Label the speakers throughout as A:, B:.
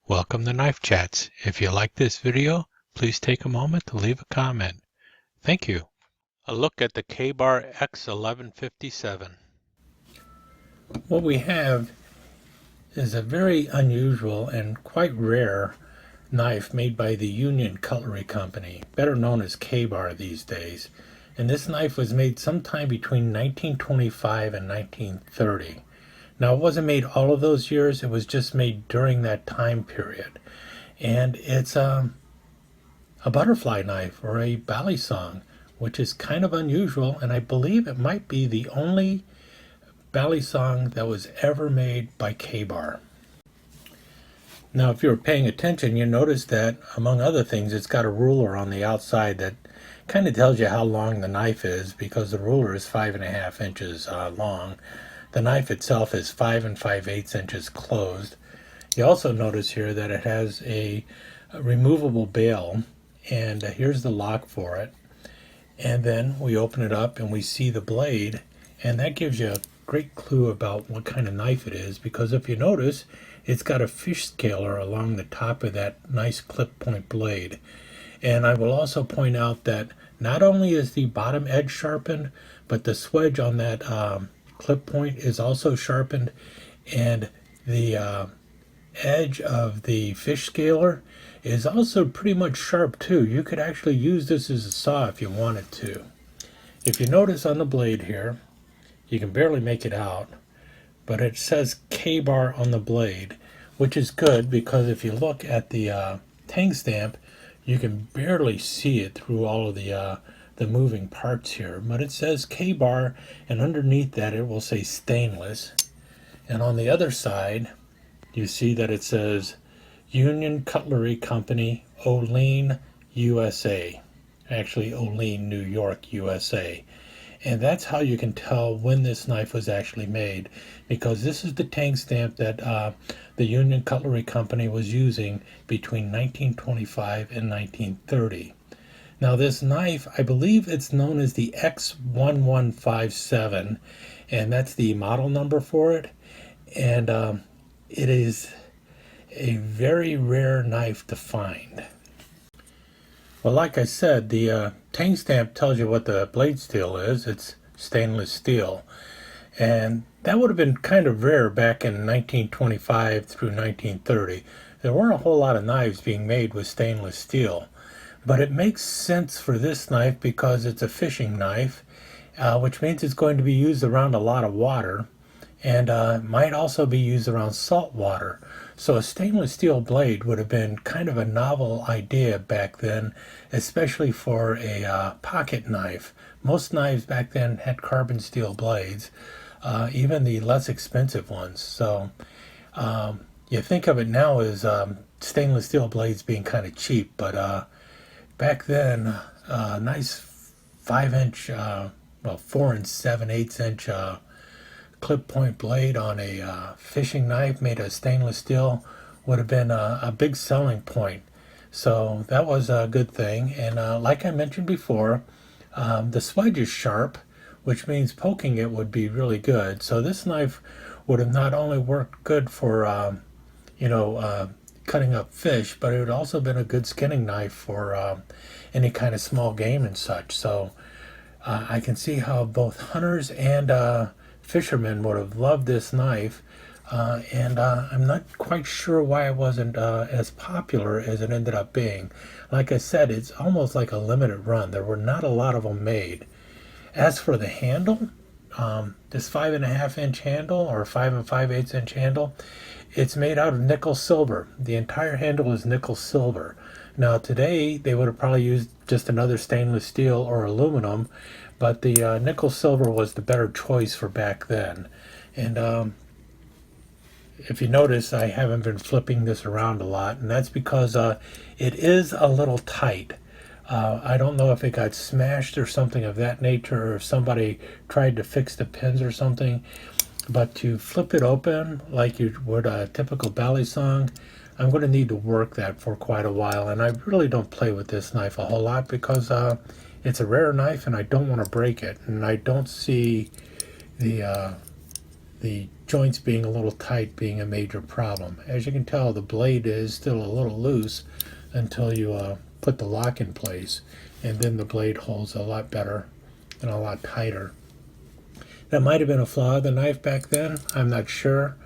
A: Welcome to Knife Chats. If you like this video, please take a moment to leave a comment. Thank you. A look at the K-Bar X-1157. What we have is a very unusual and quite rare knife made by the Union Cutlery Company, better known as K-Bar these days. And this knife was made sometime between 1925 and 1930. Now, it wasn't made all of those years, it was just made during that time period. And it's a butterfly knife, or a Balisong, which is kind of unusual, and I believe it might be the only Balisong that was ever made by K-Bar. Now, if you were paying attention, you notice that, among other things, it's got a ruler on the outside that kind of tells you how long the knife is, because the ruler is 5.5 inches long. The knife itself is 5 5/8 inches closed. You also notice here that it has a removable bail, and here's the lock for it. And then we open it up and we see the blade, and that gives you a great clue about what kind of knife it is, because if you notice, it's got a fish scaler along the top of that nice clip point blade. And I will also point out that not only is the bottom edge sharpened, but the swedge on that clip point is also sharpened, and the edge of the fish scaler is also pretty much sharp too. You could actually use this as a saw if you wanted to. If you notice on the blade here, you can barely make it out, but it says K-Bar on the blade, which is good because if you look at the tang stamp, you can barely see it through all of the moving parts here. But it says K-Bar, and underneath that it will say stainless. And on the other side, you see that it says Union Cutlery Company, Olean, USA. Actually, Olean, New York, USA. And that's how you can tell when this knife was actually made, because this is the tang stamp that the Union Cutlery Company was using between 1925 and 1930. Now, this knife, I believe it's known as the X-1157, and that's the model number for it. And it is a very rare knife to find. Well, like I said, the tang stamp tells you what the blade steel is. It's stainless steel. And that would have been kind of rare back in 1925 through 1930. There weren't a whole lot of knives being made with stainless steel. But it makes sense for this knife because it's a fishing knife, which means it's going to be used around a lot of water, and might also be used around salt water. So a stainless steel blade would have been kind of a novel idea back then, especially for a pocket knife. Most knives back then had carbon steel blades, even the less expensive ones. So you think of it now as stainless steel blades being kind of cheap, but back then, nice 5-inch, 4 7/8 inch clip point blade on a fishing knife made of stainless steel would have been a big selling point. So that was a good thing. And like I mentioned before, the swedge is sharp, which means poking it would be really good. So this knife would have not only worked good for cutting up fish, but it would also been a good skinning knife for any kind of small game and such. So I can see how both hunters and fishermen would have loved this knife, and I'm not quite sure why it wasn't as popular as it ended up being. Like I said, it's almost like a limited run. There were not a lot of them made. As for the handle, this 5.5 inch handle, or 5 5/8 inch handle, it's made out of nickel silver. The entire handle is nickel silver. Now today they would have probably used just another stainless steel or aluminum, but the nickel silver was the better choice for back then. And if you notice, I haven't been flipping this around a lot, and that's because it is a little tight. I don't know if it got smashed or something of that nature, or if somebody tried to fix the pins or something. But to flip it open like you would a typical Balisong, I'm going to need to work that for quite a while. And I really don't play with this knife a whole lot because it's a rare knife and I don't want to break it. And I don't see the
B: the joints being a little tight being a major problem. As you can tell, the blade is still a little loose until you put the lock in place, and then the blade holds a lot better and a lot tighter. That might have been a flaw of the knife back then. I'm not sure,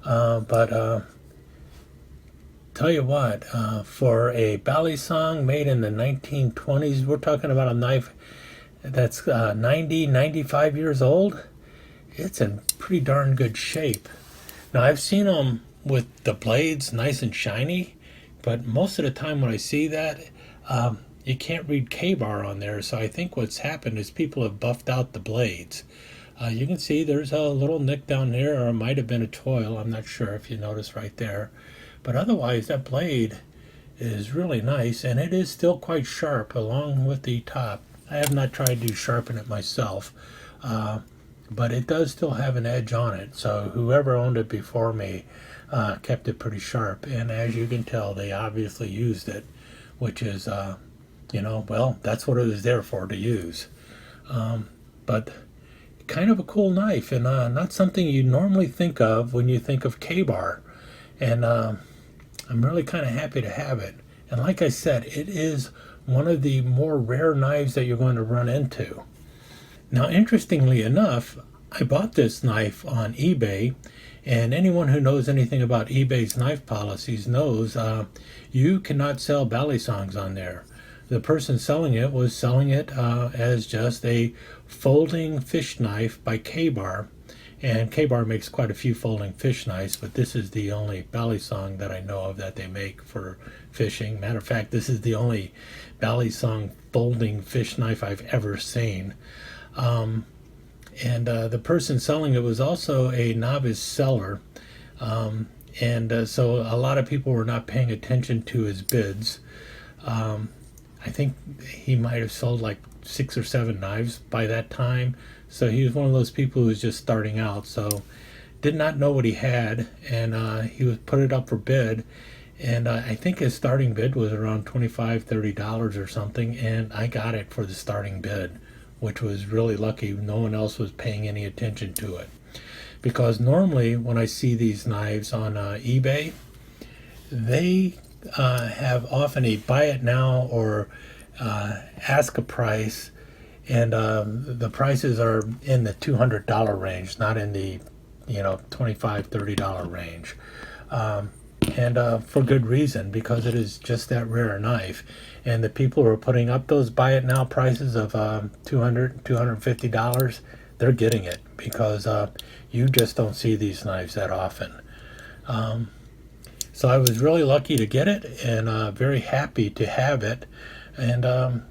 B: but tell you what, for a Balisong made in the 1920s, we're talking about a knife that's 90, 95 years old. It's in pretty darn good shape. Now, I've seen them with the blades nice and shiny, but most of the time when I see that, you can't read K-bar on there. So I think what's happened is people have buffed out the blades. You can see there's a little nick down there, or it might have been a toil. I'm not sure if you notice right there. But otherwise, that blade is really nice, and it is still quite sharp along with the top. I have not tried to sharpen it myself, but it does still have an edge on it. So whoever owned it before me kept it pretty sharp. And as you can tell, they obviously used it, which is, well, that's what it was there for, to use. But kind of a cool knife, and not something you normally think of when you think of K-bar. And I'm really kind of happy to have it. And like I said, it is one of the more rare knives that you're going to run into. Now, interestingly enough, I bought this knife on eBay, and anyone who knows anything about eBay's knife policies knows you cannot sell Balisongs on there. The person selling it was selling it as just a folding fish knife by K-Bar, and K-Bar makes quite a few folding fish knives, but this is the only Balisong that I know of that they make for fishing. Matter of fact, this is the only Balisong folding fish knife I've ever seen. And the person selling it was also a novice seller, and so a lot of people were not paying attention to his bids. I think he might have sold like 6 or 7 knives by that time. So he was one of those people who was just starting out. So did not know what he had, and he was put it up for bid. And I think his starting bid was around $25, $30 or something. And I got it for the starting bid, which was really lucky. No one else was paying any attention to it. Because normally when I see these knives on eBay, they have often a buy it now or ask a price, and the prices are in the $200 range, not in the $25, $30 range, and for good reason, because it is just that rare a knife. And the people who are putting up those buy it now prices of $200, $250, they're getting it, because you just don't see these knives that often. So I was really lucky to get it, and very happy to have it, and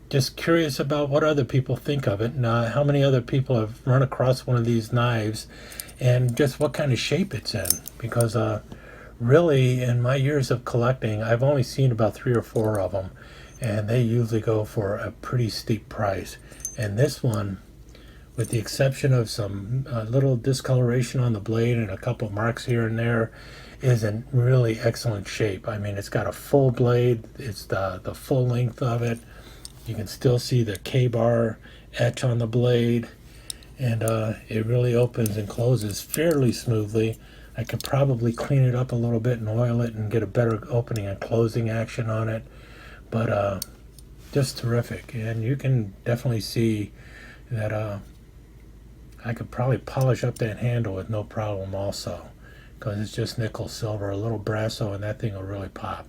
B: just curious about what other people think of it, and how many other people have run across one of these knives, and just what kind of shape it's in. Because really, in my years of collecting, I've only seen about 3 or 4 of them, and they usually go for a pretty steep price. And this one, with the exception of some little discoloration on the blade and a couple marks here and there, is in really excellent shape. I mean, it's got a full blade. It's the full length of it. You can still see the K-bar etch on the blade, and it really opens and closes fairly smoothly. I could probably clean it up a little bit and oil it and get a better opening and closing action on it, but just terrific. And you can definitely see that I could probably polish up that handle with no problem also, because it's just nickel silver, a little brasso, and that thing will really pop.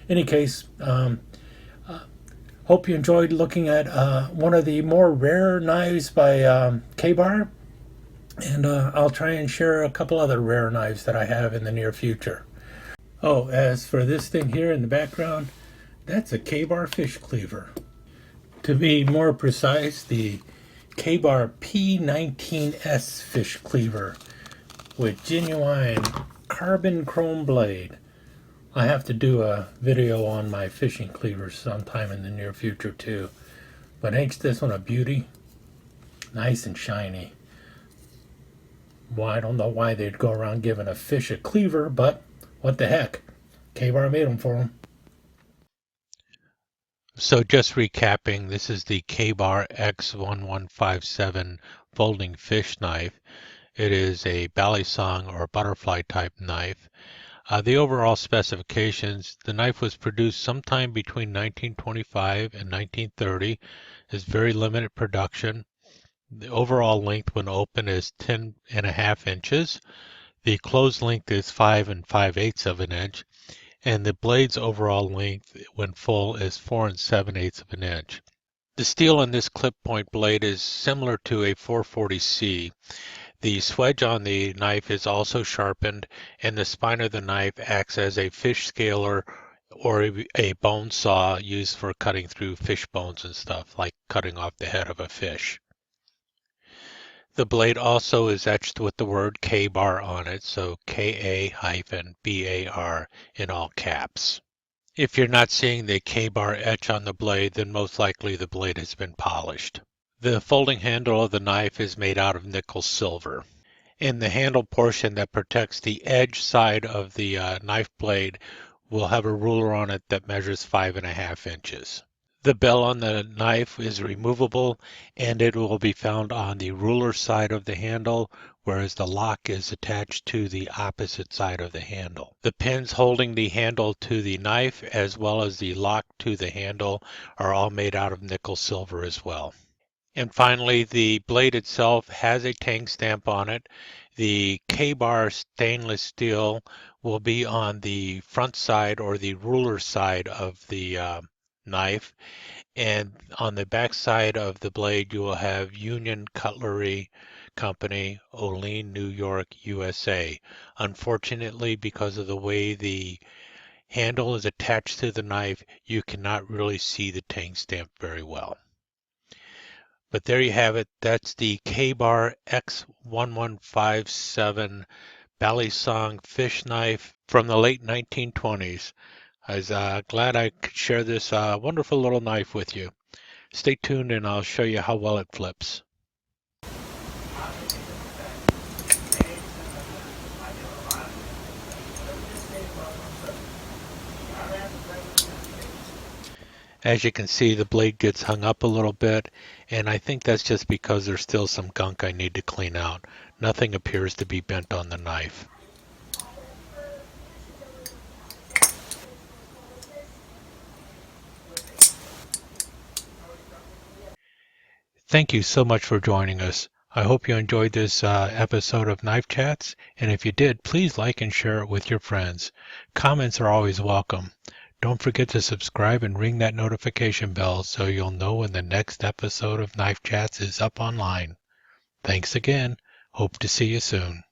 B: In any case, hope you enjoyed looking at one of the more rare knives by K-Bar, and I'll try and share a couple other rare knives that I have in the near future. Oh, as for this thing here in the background, that's a K-Bar fish cleaver. To be more precise, the K-Bar P19S fish cleaver with genuine carbon chrome blade. I have to do a video on my fishing cleavers sometime in the near future too. But ain't this one a beauty? Nice and shiny. Well, I don't know why they'd go around giving a fish a cleaver, but what the heck? K-Bar made them for them.
A: So just recapping, this is the K-Bar X1157 folding fish knife. It is a Balisong or butterfly type knife. The overall specifications, the knife was produced sometime between 1925 and 1930. It's very limited production. The overall length when open is 10.5 inches. The closed length is 5 5/8 of an inch, and the blade's overall length when full is 4 7/8 of an inch. The steel on this clip point blade is similar to a 440C. The swedge on the knife is also sharpened, and the spine of the knife acts as a fish scaler or a bone saw used for cutting through fish bones and stuff, like cutting off the head of a fish. The blade also is etched with the word K-bar on it, so Ka-bar in all caps. If you're not seeing the K-bar etch on the blade, then most likely the blade has been polished. The folding handle of the knife is made out of nickel silver. And the handle portion that protects the edge side of the knife blade will have a ruler on it that measures 5.5 inches. The bell on the knife is removable, and it will be found on the ruler side of the handle, whereas the lock is attached to the opposite side of the handle. The pins holding the handle to the knife, as well as the lock to the handle, are all made out of nickel silver as well. And finally, the blade itself has a tang stamp on it. The K-bar stainless steel will be on the front side or the ruler side of the knife. And on the back side of the blade, you will have Union Cutlery Company, Olean, New York, USA. Unfortunately, because of the way the handle is attached to the knife, you cannot really see the tang stamp very well. But there you have it. That's the K-bar X-1157 Balisong fish knife from the late 1920s. I was glad I could share this wonderful little knife with you. Stay tuned and I'll show you how well it flips. As you can see, the blade gets hung up a little bit, and I think that's just because there's still some gunk I need to clean out. Nothing appears to be bent on the knife. Thank you so much for joining us. I hope you enjoyed this episode of Knife Chats, and if you did, please like and share it with your friends. Comments are always welcome. Don't forget to subscribe and ring that notification bell so you'll know when the next episode of Knife Chats is up online. Thanks again. Hope to see you soon.